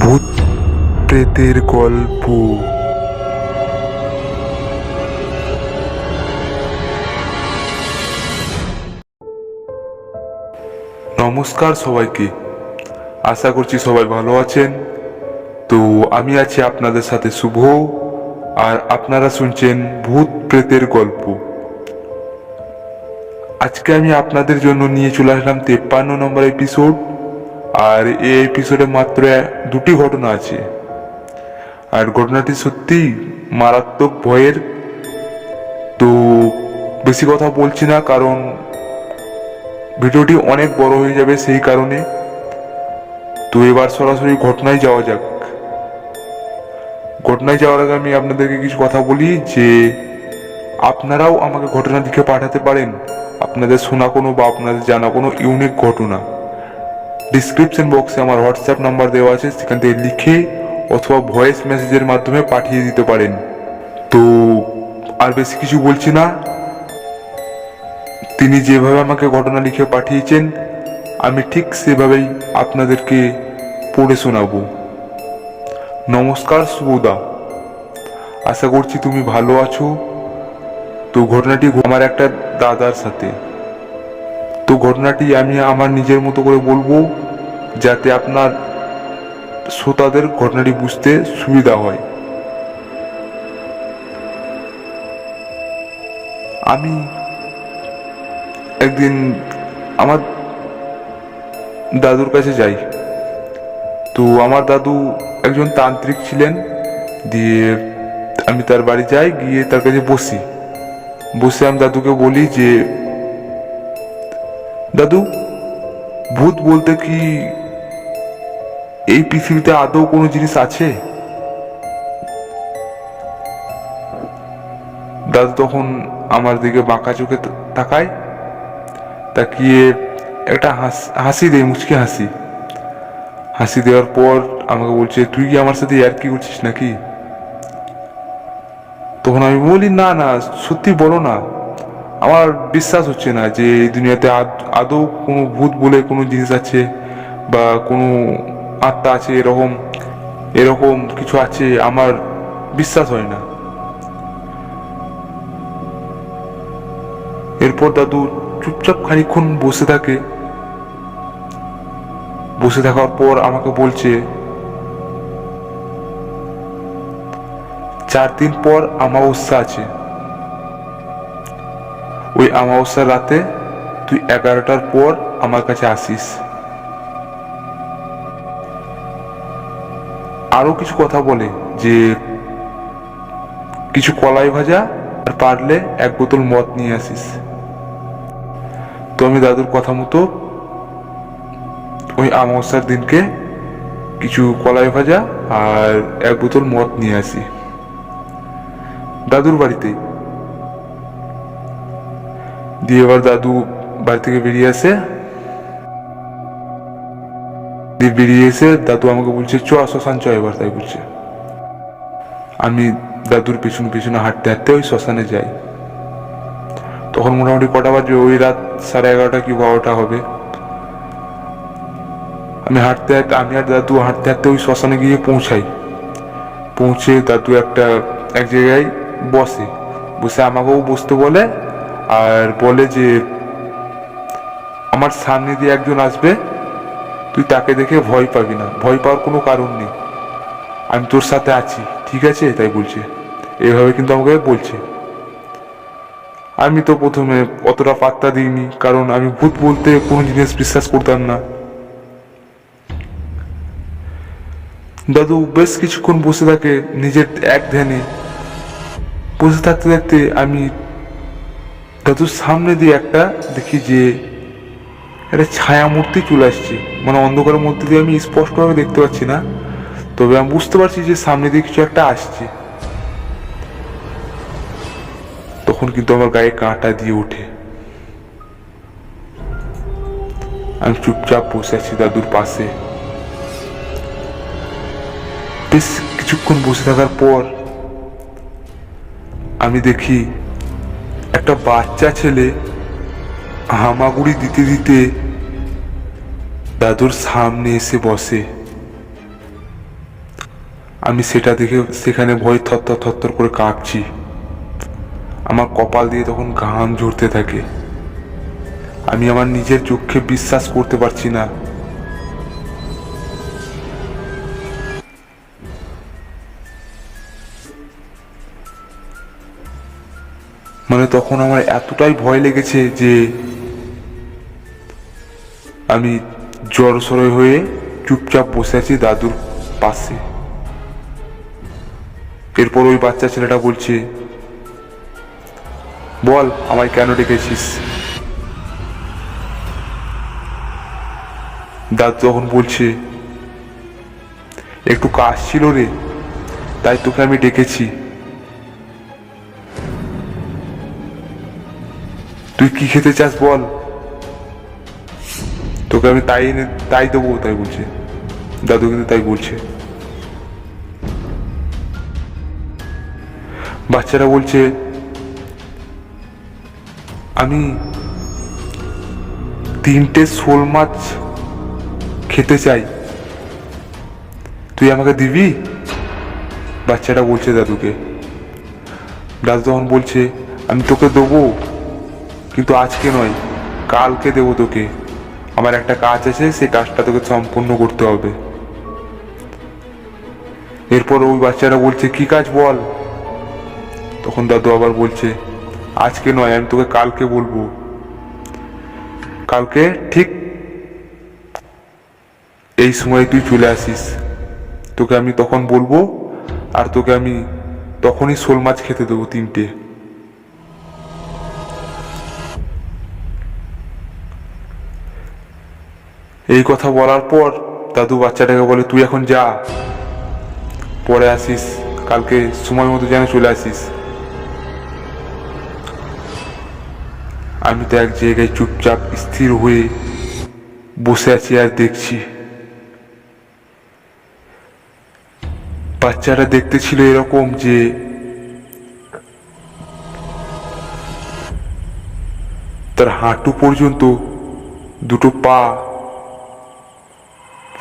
ভূত প্রেতের গল্প। নমস্কার সবাইকে, আশা করছি সবাই ভালো আছেন। তো আমি আছি আপনাদের সাথে শুভ, আর আপনারা শুনছেন ভূত প্রেতের গল্প। আজকে আমি আপনাদের জন্য নিয়ে চলে আসলাম 53 নম্বর এপিসোড। আর এই এপিসোডে মাত্র দুটি ঘটনা আছে, আর ঘটনাটি সত্যি মারাত্মক ভয়ের। তো বেশি কথা বলছি না, কারণ ভিডিওটি অনেক বড় হয়ে যাবে সেই কারণে। তো এবার সরাসরি ঘটনায় যাওয়া যাক। ঘটনায় যাওয়ার আগে আমি আপনাদেরকে কিছু কথা বলি যে আপনারাও আমাকে ঘটনা লিখে পাঠাতে পারেন, আপনাদের শোনা কোনো বা আপনাদের জানা কোনো ইউনিক ঘটনা। ডিসক্রিপশন বক্সে আমার হোয়াটসঅ্যাপ নাম্বার দেওয়া আছে, সেখান থেকে লিখে অথবা ভয়েস মেসেজের মাধ্যমে পাঠিয়ে দিতে পারেন। তো আর বেশি কিছু বলছি না, তিনি যেভাবে আমাকে ঘটনা লিখে পাঠিয়েছেন আমি ঠিক সেভাবেই আপনাদেরকে পড়ে শোনাবো। নমস্কার শুভদা, আশা করছি তুমি ভালো আছো। তো ঘটনাটি আমার একটা দাদার সাথে। তো ঘটনাটি আমি আমার নিজের মতো করে বলবো, যাতে আপনার শ্রোতাদের ঘটনাটি বুঝতে সুবিধা হয়। আমি একদিন আমার দাদুর কাছে যাই। তো আমার দাদু একজন তান্ত্রিক ছিলেন। দিয়ে আমি তার বাড়ি যাই, গিয়ে তার কাছে বসে আমি দাদুকে বলি যে দাদু, ভূত বলতে কি এই পৃথিবীতে আদৌ কোনো জিনিস আছে? দাদু তখন আমার দিকে বাঁকা চোখে তাকায়, তাকিয়ে একটা হাসি দেয়, মুচকি হাসি দেওয়ার পর আমাকে বলছে, তুই কি আমার সাথে আর কি করছিস নাকি? তখন আমি বলি, না না, সত্যি বলো না, আমার বিশ্বাস হচ্ছে না যে এই দুনিয়াতে আদৌ কোনো ভূত বলে কোনো জিনিস আছে বা কোনো আত্মা আছে, এরকম কিছু আছে, আমার বিশ্বাস হয় না। এরপর দাদু চুপচাপ খানিকক্ষণ বসে থাকার পর আমাকে বলছে, 4 দিন পর অমাবস্যা আছে। ওই অমাবস্যার রাতে তুই 11টার পর আমার কাছে আসিস। আরো কিছু কথা বলে যে কিছু কলাই ভাজা আর পারলে 1 বোতল মদ নিয়ে আসিস। তো আমি দাদুর কথা মতো ওই অমাবস্যার দিনকে কিছু কলাই ভাজা আর 1 বোতল মদ নিয়ে আসি দাদুর বাড়িতে। দিয়ে এবার দাদু বাড়ি থেকে বেরিয়ে এসে দাদু আমাকে বলছে, চ শ্মশান চ এবার, তাই বলছে। আমি দাদুর পিছনে হাঁটতে ওই শ্মশানে যাই। তখন মোটামুটি কটা বাজবে, ওই রাত 11:30 কি 12টা হবে। আমি আর দাদু হাঁটতে ওই শ্মশানে গিয়ে পৌঁছে দাদু এক জায়গায় বসে আমাকেও বসতে বলে, আর বলে যে আমার সামনে দিয়ে একজন আসবে, তুই তাকে দেখে ভয় পাবি না, ভয় পাওয়ার কোনো কারণ নেই, আমি তোর সাথে আছি, ঠিক আছে, তাই বলছে। এইভাবে কিন্তু আমাকে বলছে। আমি তো প্রথমে অতটা পাত্তা দিইনি, কারণ আমি ভূত বলতে কোনো জিনিস বিশ্বাস করতাম না। দাদু বেশ কিছুক্ষণ বসে থাকে নিজের এক ধ্যানে। বসে থাকতে আমি দাদুর সামনে দিয়ে দেখি যে একটা ছায়া মূর্তি চলে আসছে। মানে অন্ধকারের মধ্যে দিয়ে আমি স্পষ্টভাবে দেখতে পাচ্ছি না, তবে আমি বুঝতে পারছি যে সামনে দিয়ে কিছু একটা আসছে। তখন কিন্তু আমার গায়ে কাঁটা দিয়ে ওঠে। আমি চুপচাপ বসে আছি দাদুর পাশে। বেশ কিছুক্ষণ বসে থাকার পর আমি দেখি একটা বাচ্চা ছেলে হামাগুড়ি দিতে দাদুর সামনে এসে বসে। আমি সেটা দেখে সেখানে ভয় থরথর থরথর করে কাঁপছি। আমার কপাল দিয়ে তখন ঘাম ঝরতে থাকে। আমি আমার নিজের চোখে বিশ্বাস করতে পারছি না। মানে তখন আমার এতটাই ভয় লেগেছে যে আমি জড়সড় হয়ে চুপচাপ বসে আছি দাদুর পাশে। এরপর ওই বাচ্চা ছেলেটা বলছে, বল আমায় কেন ডেকেছিস? দাদু তখন বলছে, একটু কাজ ছিল রে, তাই তোকে আমি ডেকেছি। তুই কি খেতে চাস বল, তোকে আমি তাই দেবো, তাই বলছে দাদু, কিন্তু তাই বলছে। বাচ্চারা বলছে, আমি 3টে শোল মাছ খেতে চাই, তুই আমাকে দিবি? বাচ্চাটা বলছে দাদুকে। দাদু তখন বলছে, আমি তোকে দেবো, কিন্তু আজকে নয়, কালকে দেবো তোকে। আমার একটা কাজ আছে, সেই কাজটা তোকে সম্পূর্ণ করতে হবে। এরপর ওই বাচ্চারা বলছে, কি কাজ বল? তখন দাদু আবার বলছে, আজকে নয়, আমি তোকে কালকে বলবো। কালকে ঠিক এই সময় তুই চলে আসিস, তোকে আমি তখন বলবো, আর তোকে আমি তখনই শোল মাছ খেতে দেবো 3টে। এই কথা বলার পর দাদু বাচ্চাটাকে বলে, তুই এখন যা, পরে আসিস, কালকে সময় মতো যেন চলে আসিস। আমি তো এক জায়গায় চুপচাপ স্থির হয়ে বসে আছি আর দেখছি। বাচ্চাটা দেখতে ছিল এরকম যে তার হাঁটু পর্যন্ত দুটো পা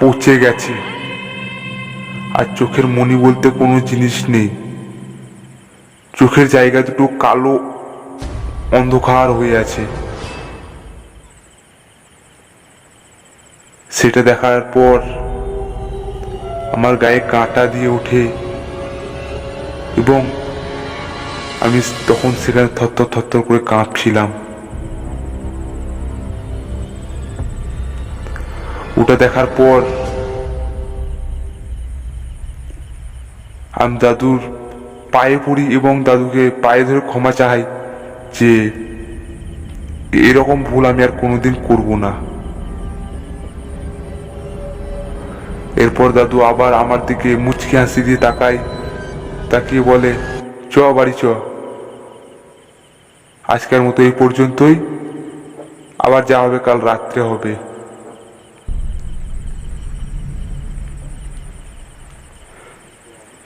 পচে গেছে, আর চোখের মনি বলতে কোনো জিনিস নেই। চোখের জায়গা দুটো কালো অন্ধকার হয়ে আছে। সেটা দেখার পর আমার গায়ে কাঁটা দিয়ে ওঠে, এবং আমি তখন সেখানে থরথর থরথর করে কাঁপছিলাম। ওটা দেখার পর আমি দাদুর পায়ে পড়ি এবং দাদুকে পায়ে ধরে ক্ষমা চাই যে এরকম ভুল আমি আর কোনোদিন করব না। এরপর দাদু আবার আমার দিকে মুচকি হাসি দিয়ে তাকিয়ে বলে, চ বাড়ি চ, আজকের মতো এই পর্যন্তই, আবার যা হবে কাল রাত্রে হবে।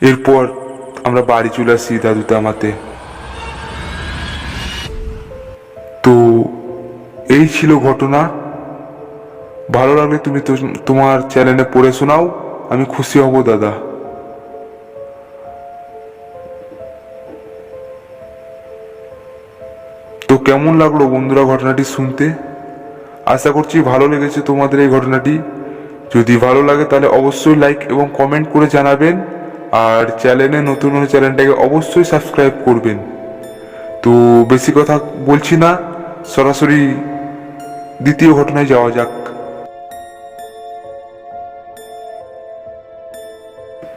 এরপর আমরা বাড়ি চলে আসি দাদু তামাতে। তো এই ছিল ঘটনা। ভালো লাগলে তুমি তো তোমার চ্যানেলে পড়ে শোনাও, আমি খুশি হব দাদা। তো কেমন লাগলো বন্ধুরা ঘটনাটি শুনতে? আশা করছি ভালো লেগেছে তোমাদের এই ঘটনাটি। যদি ভালো লাগে তাহলে অবশ্যই লাইক এবং কমেন্ট করে জানাবেন, আর চ্যানেলে নতুন হলে চ্যানেলটাকে অবশ্যই সাবস্ক্রাইব করবেন। তো বেশি কথা বলছি না, সরাসরি দ্বিতীয় ঘটনায় যাওয়া যাক।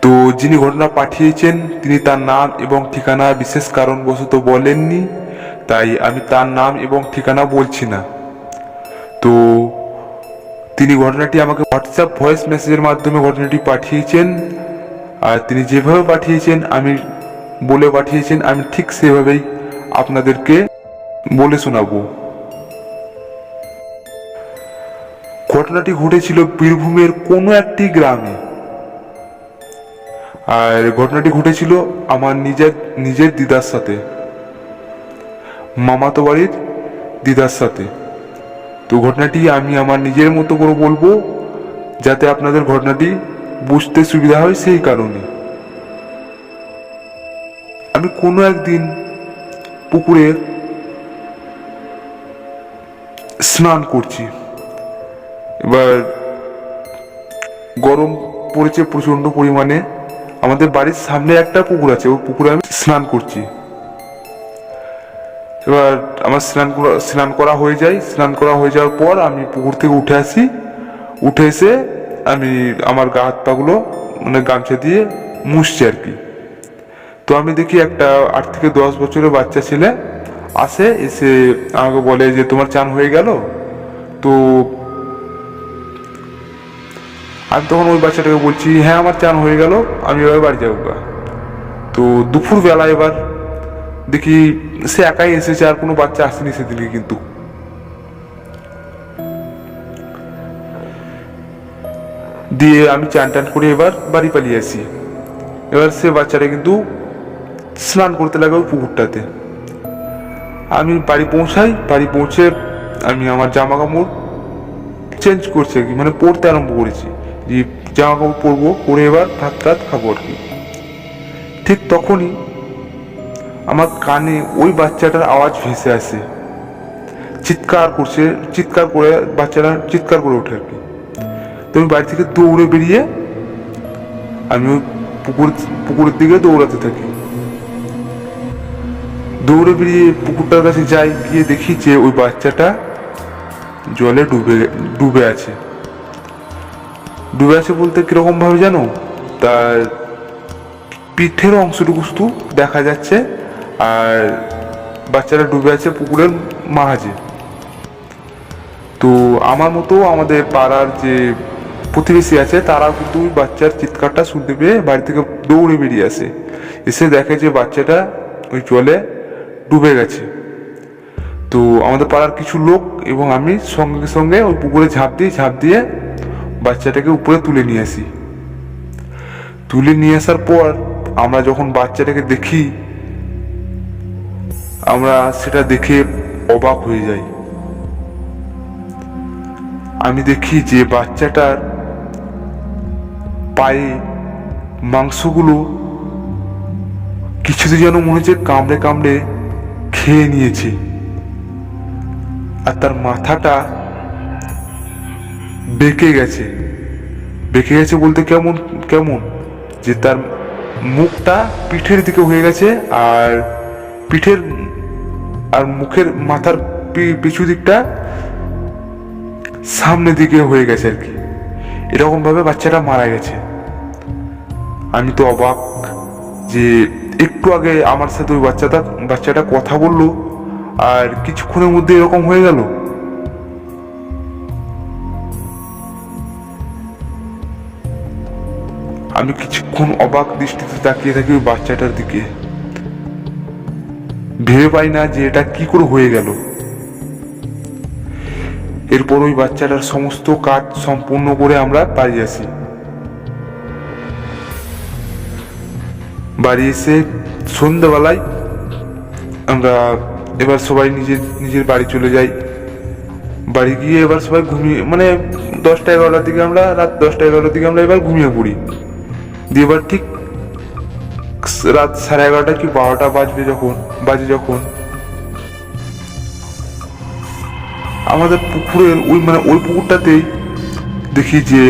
তো যিনি ঘটনা পাঠিয়েছেন তিনি তার নাম এবং ঠিকানা বিশেষ কারণবশত বলেননি, তাই আমি তার নাম এবং ঠিকানা বলছি না। তো তিনি ঘটনাটি আমাকে হোয়াটসঅ্যাপ ভয়েস মেসেজের মাধ্যমে ঘটনাটি পাঠিয়েছেন, আর তিনি যেভাবে পাঠিয়েছেন, আমি বলে পাঠিয়েছেন, আমি ঠিক সেভাবেই আপনাদেরকে বলে শোনাবো। ঘটনাটি ঘটেছিল বীরভূমের কোনো একটি গ্রামে, আর ঘটনাটি ঘটেছিল আমার নিজের দিদার সাথে, মামাতো বাড়ির দিদার সাথে। তো ঘটনাটি আমি আমার নিজের মতো করে বলবো, যাতে আপনাদের ঘটনাটি বুঝতে সুবিধা হয়, সেই কারণে। আমি কোনো একদিন পুকুরে স্নান করছি। এবার গরম পড়েছে প্রচন্ড পরিমাণে। আমাদের বাড়ির সামনে একটা পুকুর আছে, ওই পুকুরে আমি স্নান করছি। এবার আমার স্নান করা হয়ে যায়। স্নান করা হয়ে যাওয়ার পর আমি পুকুর থেকে উঠে আসি। উঠে এসে আমি আমার গা হাত পাগুলো মানে গামছা দিয়ে মুছছি আর কি। তো আমি দেখি একটা 8 থেকে 10 বছরের বাচ্চা ছেলে আসে, এসে আমাকে বলে যে তোমার চান হয়ে গেল? তো আমি তখন ওই বাচ্চাটাকে বলছি হ্যাঁ আমার চান হয়ে গেল, আমি এবার বাড়ি যাবো। তো দুপুর বেলা এবার দেখি সে একাই এসেছে, আর কোনো বাচ্চা আসেনি সেদিকে। কিন্তু দিয়ে আমি চান টান করে এবার বাড়ি পালিয়ে আসি। এবার সে বাচ্চাটা কিন্তু স্নান করতে লাগে ওই পুকুরটাতে। আমি বাড়ি পৌঁছাই। বাড়ি পৌঁছে আমি আমার জামা কাপড় চেঞ্জ করছি আর কি, মানে পরতে আরম্ভ করেছি যে জামা কাপড় পরবো, পরে এবার ভাত টাত খাবো আর কি। ঠিক তখনই আমার কানে ওই বাচ্চাটার আওয়াজ ভেসে আসে, চিৎকার করছে। চিৎকার করে বাচ্চাটা চিৎকার করে ওঠে আর কি। তো আমি বাড়ি থেকে দৌড়ে বেরিয়ে আমি ওই পুকুরের দিকে দৌড়াতে থাকি। দৌড়ে বেরিয়ে পুকুরটার কাছে যাই, গিয়ে দেখি যে ওই বাচ্চাটা জলে ডুবে আছে। ডুবে আছে বলতে কিরকম ভাবে জানো, তার পিঠের অংশটুকু শুধু দেখা যাচ্ছে, আর বাচ্চাটা ডুবে আছে পুকুরের মাঝে। তো আমার মতো আমাদের পাড়ার যে প্রতিবেশী আছে তারাও কিন্তু ওই বাচ্চার চিৎকারটা শুনতে পেয়ে বাড়ি থেকে দৌড়ে বেরিয়ে আসে। এসে দেখে যে বাচ্চাটা ওই জলে ডুবে গেছে। তো আমাদের পাড়ার কিছু লোক এবং আমি সঙ্গে সঙ্গে ওই পুকুরে ঝাঁপ দিয়ে বাচ্চাটাকে উপরে তুলে নিয়ে আসি। তুলে নিয়ে আসার পর আমরা যখন বাচ্চাটাকে দেখি, আমরা সেটা দেখে অবাক হয়ে যাই। আমি দেখি যে বাচ্চাটার পায়ে মাংসগুলো কিছুতে যেন মনে হচ্ছে কামড়ে কামড়ে খেয়ে নিয়েছে। আর তার মাথাটা বেঁকে গেছে। বেঁকে গেছে বলতে কেমন কেমন যে তার মুখটা পিঠের দিকে হয়ে গেছে, আর পিঠের আর মুখের মাথার পিছু দিকটা সামনের দিকে হয়ে গেছে আর কি। এরকম ভাবে বাচ্চাটা মারা গেছে। আমি তো অবাক যে একটু আগে আমার সাথে ওই বাচ্চাটা কথা বললো, আর কিছুক্ষণের মধ্যে এরকম হয়ে গেল। আমি কিছুক্ষণ অবাক দৃষ্টিতে তাকিয়ে থাকি ওই বাচ্চাটার দিকে, ভেবে পাই না যে এটা কি করে হয়ে গেল। এরপর ওই বাচ্চাটার সমস্ত কাজ সম্পূর্ণ করে আমরা বাড়ি আসি। বাড়ি এসে সন্ধ্যাবেলায় আমরা এবার সবাই নিজের বাড়ি চলে যাই। বাড়ি গিয়ে এবার সবাই ঘুমিয়ে, মানে 10টা-11টার দিকে আমরা রাত 10টা-11টার দিকে আমরা এবার ঘুমিয়ে পড়ি। দিয়ে এবার ঠিক রাত 11:30 কি 12টা বাজে যখন আমাদের পুকুরের ওই পুকুরটাতেই দেখি যে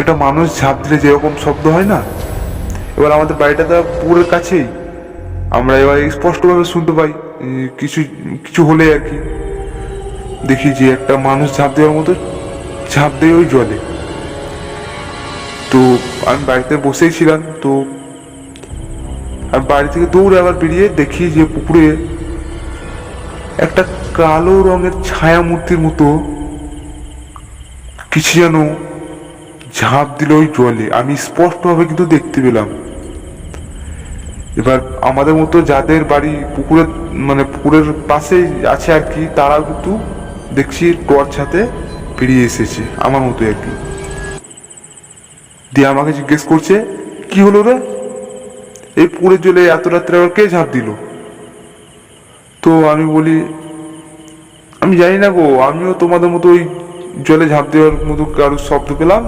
একটা মানুষ ঝাঁপ দিলে যেরকম শব্দ হয় না, এবার আমাদের বাড়িটা তো পুকুরের কাছেই। আমরা এবার স্পষ্টভাবে শুনতে পাই কিছু হলে আর কি। দেখি যে একটা মানুষ ঝাঁপ দেওয়ার মতো ঝাঁপ দেয় ওই জলে। তো আমি বাড়িতে বসেই ছিলাম। তো আমি বাড়ি থেকে দৌড়ে আবার বেরিয়ে দেখি যে পুকুরে একটা কালো রঙের ছায়া মূর্তির মতো কিছু যেন ঝাঁপ দিল ওই জলে। আমি স্পষ্টভাবে কিন্তু দেখতে পেলাম। এবার আমাদের মতো যাদের বাড়ি পুকুরের পাশেই আছে আর কি, তারাও কিন্তু দেখছি টর্চ হাতে বেরিয়ে এসেছে আমার মতো আর কি। দিয়ে আমাকে জিজ্ঞেস করছে কি হলো রে, এই পুকুরের জলে এত রাত্রে আবার কে ঝাঁপ দিল? তো আমি বলি আমি জানি না গো, আমিও তোমাদের মতো ওই জলে ঝাঁপ দেওয়ার মতো কারোর শব্দ পেলাম,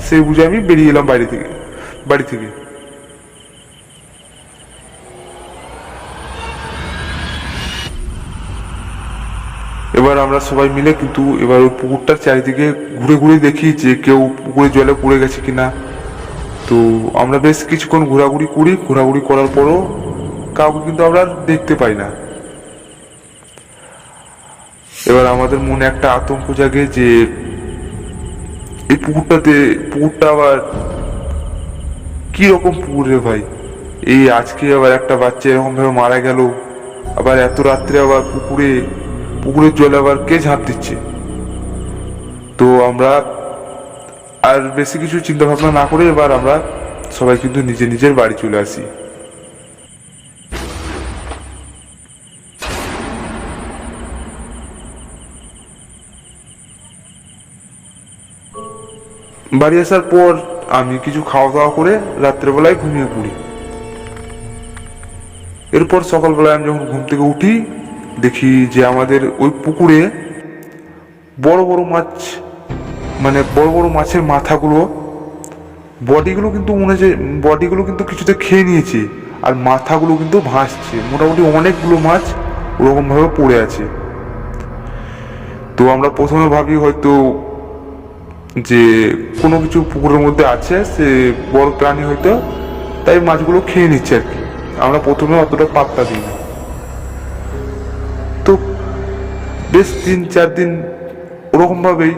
সেই বুঝে আমি বেরিয়ে এলাম বাড়ি থেকে। এবার আমরা সবাই মিলে কিন্তু এবার ওই পুকুরটার চারিদিকে ঘুরে ঘুরে দেখি যে কেউ পুকুরে জলে পড়ে গেছে কিনা। তো আমরা বেশ কিছুক্ষণ ঘোরাঘুরি করার পরও কাউকে কিন্তু আমরা দেখতে পাই না। এবার আমাদের মনে একটা আতঙ্ক জাগে যে এই পুকুরটা আবার কি রকম পুকুর রে ভাই, এই আজকে আবার একটা বাচ্চা এরকম ভাবে মারা গেল, আবার এত রাত্রে আবার পুকুরের জলে আবার কে ঝাঁপ দিচ্ছে। তো আমরা আর বেশি কিছু চিন্তা ভাবনা না করে এবার আমরা সবাই কিন্তু নিজের বাড়ি চলে আসি। বাড়ি আসার পর আমি কিছু খাওয়া দাওয়া করে রাত্রেবেলায় ঘুমিয়ে পড়ি। এরপর সকালবেলায় আমি যখন ঘুম থেকে উঠি দেখি যে আমাদের ওই পুকুরে বড় বড় মাছ, মানে বড় বড় মাছের মাথাগুলো, বডিগুলো কিন্তু কিছুতে খেয়ে নিয়েছে, আর মাথাগুলো কিন্তু ভাসছে। মোটামুটি অনেকগুলো মাছ ওরকম ভাবে পড়ে আছে। তো আমরা প্রথমে ভাবি হয়তো যে কোনো কিছু পুকুরের মধ্যে আছে, সে বড় প্রাণী হয়তো, তাই মাছগুলো খেয়ে নিচ্ছে আর কি। আমরা প্রথমে অতটা পাত্তা দিই না। তো বেশ 3-4 দিন ওরকম ভাবেই,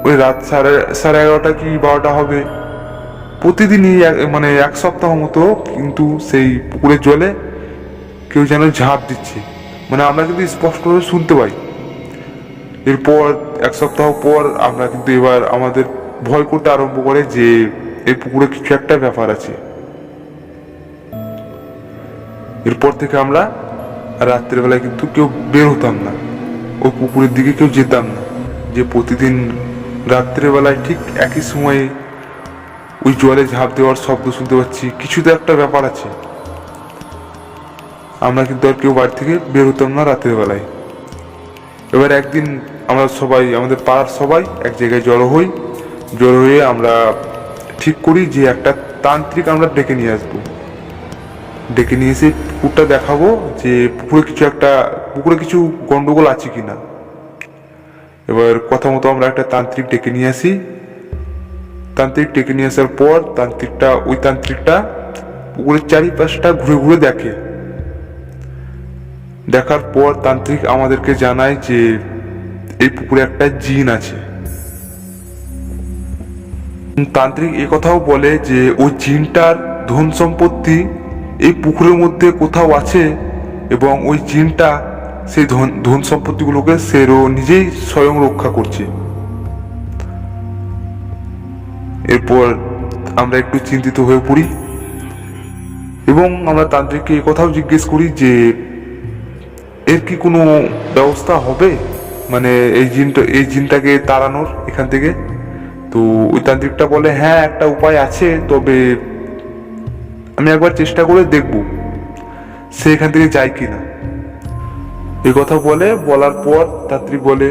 ওই রাত সাড়ে 11টা কি 12টা হবে, প্রতিদিনই মানে 1 সপ্তাহ মতো কিন্তু সেই পুকুরের জলে কেউ যেন ঝাঁপ দিচ্ছে, মানে আমরা কিন্তু স্পষ্টভাবে শুনতে পাই। এরপর 1 সপ্তাহ পর আমরা কিন্তু এবার আমাদের ভয় করতে আরম্ভ করে যে এই পুকুরে কিছু একটা ব্যাপার আছে। এরপর থেকে আমরা রাত্রেবেলায় কিন্তু কেউ বের হতাম না, ওই পুকুরের দিকে কেউ যেতাম না। যে প্রতিদিন রাত্রেবেলায় ঠিক একই সময়ে ওই জলে ঝাঁপ দেওয়ার শব্দ শুনতে পাচ্ছি, কিছু তো একটা ব্যাপার আছে। আমরা কিন্তু আর কেউ বাড়ি থেকে বের হতাম না রাত্রেবেলায়। এবার একদিন আমরা সবাই, আমাদের পাড়ার সবাই এক জায়গায় জড়ো হয়ে আমরা ঠিক করি যে একটা তান্ত্রিক আমরা ডেকে নিয়ে আসবো। ডেকে নিয়ে এসে পুকুরটা দেখাবো যে পুকুরে কিছু গন্ডগোল আছে কিনা। এবার কথা মতো আমরা একটা তান্ত্রিক ডেকে নিয়ে আসি। তান্ত্রিক ডেকে নিয়ে আসার পর ওই তান্ত্রিকটা পুকুরের চারিপাশটা ঘুরে ঘুরে দেখে। দেখার পর তান্ত্রিক আমাদেরকে জানায় যে এই পুকুরে একটা জিন আছে। তান্ত্রিক এই কথাও বলে যে ওই জিনটার ধন সম্পত্তি এই পুকুরের মধ্যে কোথাও আছে, এবং ওই জিনটা সেই ধন সম্পত্তিগুলোকে নিজেই স্বয়ং রক্ষা করছে। এরপর আমরা একটু চিন্তিত হয়ে পড়ি এবং আমরা তান্ত্রিককে এই কথাও জিজ্ঞেস করি যে এর কি কোনো ব্যবস্থা হবে, মানে এই জিনটাকে তাড়ানোর এখান থেকে। তো ওই তান্ত্রিকটা বলে হ্যাঁ, একটা উপায় আছে, তবে আমি একবার চেষ্টা করে দেখব সে এখান থেকে যায় কিনা। এই কথা বলার পর তান্ত্রিক বলে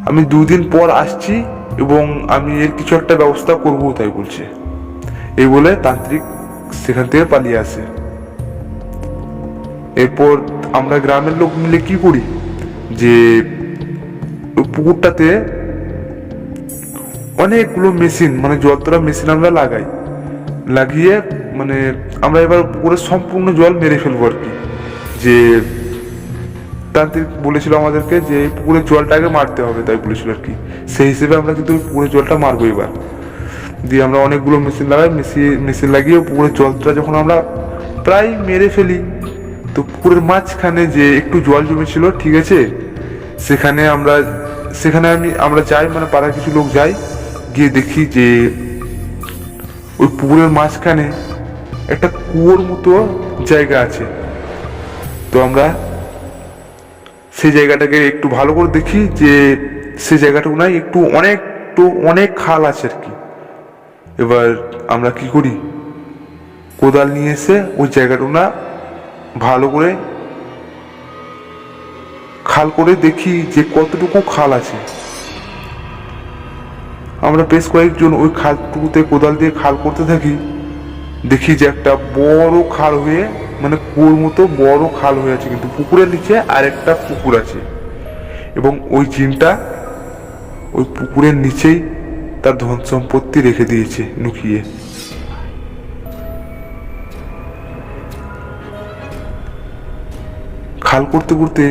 আমি 2 দিন পর আসছি এবং আমি এর কিছু একটা ব্যবস্থা করবো, তাই বলছে। এই বলে তান্ত্রিক সেখান থেকে পালিয়ে আসে। এরপর আমরা গ্রামের লোক মিলে কি করি যে পুকুরটাতে অনেকগুলো মেশিন, মানে জল তোলা মেশিন আমরা লাগিয়ে মানে আমরা এবার পুকুরের সম্পূর্ণ জল মেরে ফেলবো আর কি। যে তান্ত্রিক বলেছিল আমাদেরকে যে পুকুরের জলটাকে মারতে হবে, তাই বলেছিল আর কি। সেই হিসেবে আমরা কিন্তু পুকুরের জলটা মারবো এবার। দিয়ে আমরা অনেকগুলো মেশিন লাগিয়ে পুকুরের জলটা যখন আমরা প্রায় মেরে ফেলি, তো পুকুরের মাঝখানে যে একটু জল জমেছিল, ঠিক আছে, সেখানে আমরা যাই, মানে পাড়ার কিছু লোক যাই, গিয়ে দেখি যে ওই পুকুরের মাঝখানে একটা কুয়োর মতো জায়গা আছে। তো আমরা সেই জায়গাটাকে একটু ভালো করে দেখি যে সেই জায়গাটা নাই, অনেক খাল আছে আর কি। এবার আমরা কি করি, কোদাল নিয়ে এসে ওই জায়গাটা ভালো করে খাল করে দেখি যে কতটুকু খাল আছে। আমরা বেশ কয়েকজন ওই খালটুকুতে কোদাল দিয়ে খাল করতে থাকি। দেখি যে একটা বড় খাল হয়ে মানে কুয়োর মতো বড় খাল হয়ে আছে, কিন্তু পুকুরের নিচে আরেকটা পুকুর আছে, এবং ওই জিনটা ওই পুকুরের নিচেই তার ধন সম্পত্তি রেখে দিয়েছে লুকিয়ে। খাল করতে করতে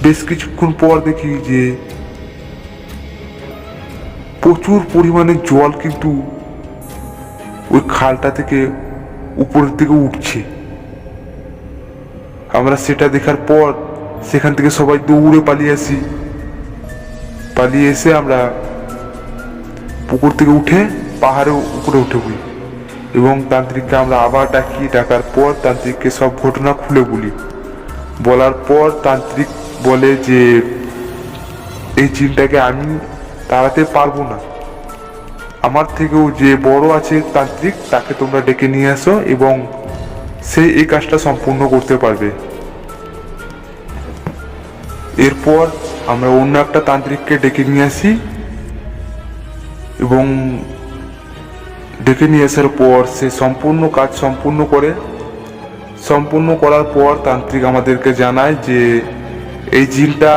বেশ কিছুক্ষণ পর দেখি যে প্রচুর পরিমাণে জল কিন্তু ওই খালটা থেকে উপরের দিকে উঠছে। আমরা সেটা দেখার পর সেখান থেকে সবাই দৌড়ে পালিয়ে আসি। পালিয়ে এসে আমরা পুকুর থেকে উঠে পাহাড়ের উপরে উঠে পড়ি, এবং তান্ত্রিককে আমরা আবার ডাকার পর তান্ত্রিককে সব ঘটনা খুলে বলি। বলার পর তান্ত্রিক বলে যে এই জিনটাকে আমি তাড়াতে পারবো না, আমার থেকেও যে বড় আছে তান্ত্রিক তাকে তোমরা ডেকে নিয়ে আসো এবং সে এই কাজটা সম্পূর্ণ করতে পারবে। এরপর আমরা অন্য একটা তান্ত্রিককে ডেকে নিয়ে আসি, এবং ডেকে নিয়ে আসার পর সে সম্পূর্ণ কাজ সম্পূর্ণ করে। সম্পূর্ণ করার পর তান্ত্রিক আমাদেরকে জানায় যে এই জিনটা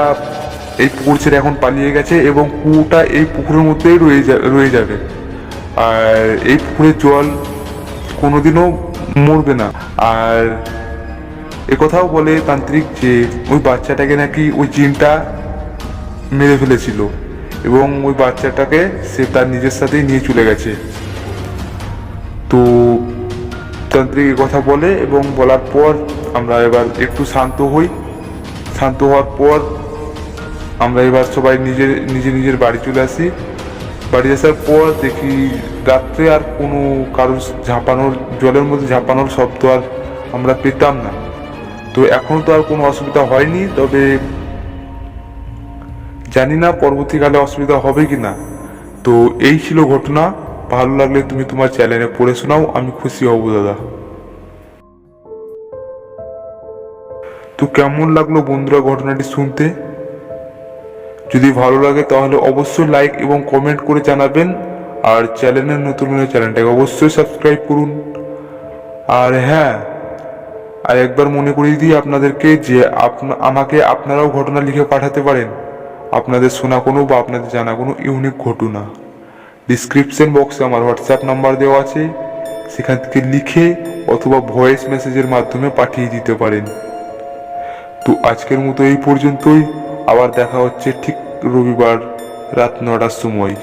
এই পুকুর ছেড়ে এখন পালিয়ে গেছে, এবং কুয়োটা এই পুকুরের মধ্যেই রয়ে যাবে, আর এই পুকুরের জল কোনোদিনও মরবে না। আর একথাও বলে তান্ত্রিক যে ওই বাচ্চাটাকে নাকি ওই জিনটা মেরে ফেলেছিল, এবং ওই বাচ্চাটাকে সে তার নিজের সাথেই নিয়ে চলে গেছে। তো তান্ত্রিক কথা বলে, এবং বলার পর আমরা এবার একটু শান্ত হই। শান্ত হওয়ার পর আমরা এবার সবাই নিজের বাড়ি চলে আসি। বাড়ি আসার পর দেখি রাত্রে আর কোনো কারোর জলের মধ্যে ঝাঁপানোর শব্দ আর আমরা পেতাম না। তো এখন তো আর কোনো অসুবিধা হয়নি, তবে জানি না পরবর্তীকালে অসুবিধা হবে কি না। তো এই ছিল ঘটনা। ভালো লাগলে তুমি তোমার চ্যানেলে পড়ে শোনাও, আমি খুশি হব দাদা। তো কেমন লাগলো বন্ধুরা ঘটনাটি শুনতে? যদি ভালো লাগে তাহলে অবশ্যই লাইক এবং কমেন্ট করে জানাবেন, আর চ্যানেলের নতুন হলে চ্যানেলটাকে অবশ্যই সাবস্ক্রাইব করুন। আর হ্যাঁ, আর একবার মনে করিয়ে দিই আপনাদেরকে যে আমাকে আপনারাও ঘটনা লিখে পাঠাতে পারেন, আপনাদের শোনা কোনো বা আপনাদের জানা কোনো ইউনিক ঘটনা। ডিসক্রিপশন বক্সে আমার হোয়াটসঅ্যাপ নাম্বার দেওয়া আছে, সেখান থেকে লিখে অথবা ভয়েস মেসেজের মাধ্যমে পাঠিয়ে দিতে পারেন। তো আজকের মতো এই পর্যন্তই, আবার দেখা হচ্ছে ঠিক রবিবার রাত 9টার সময়।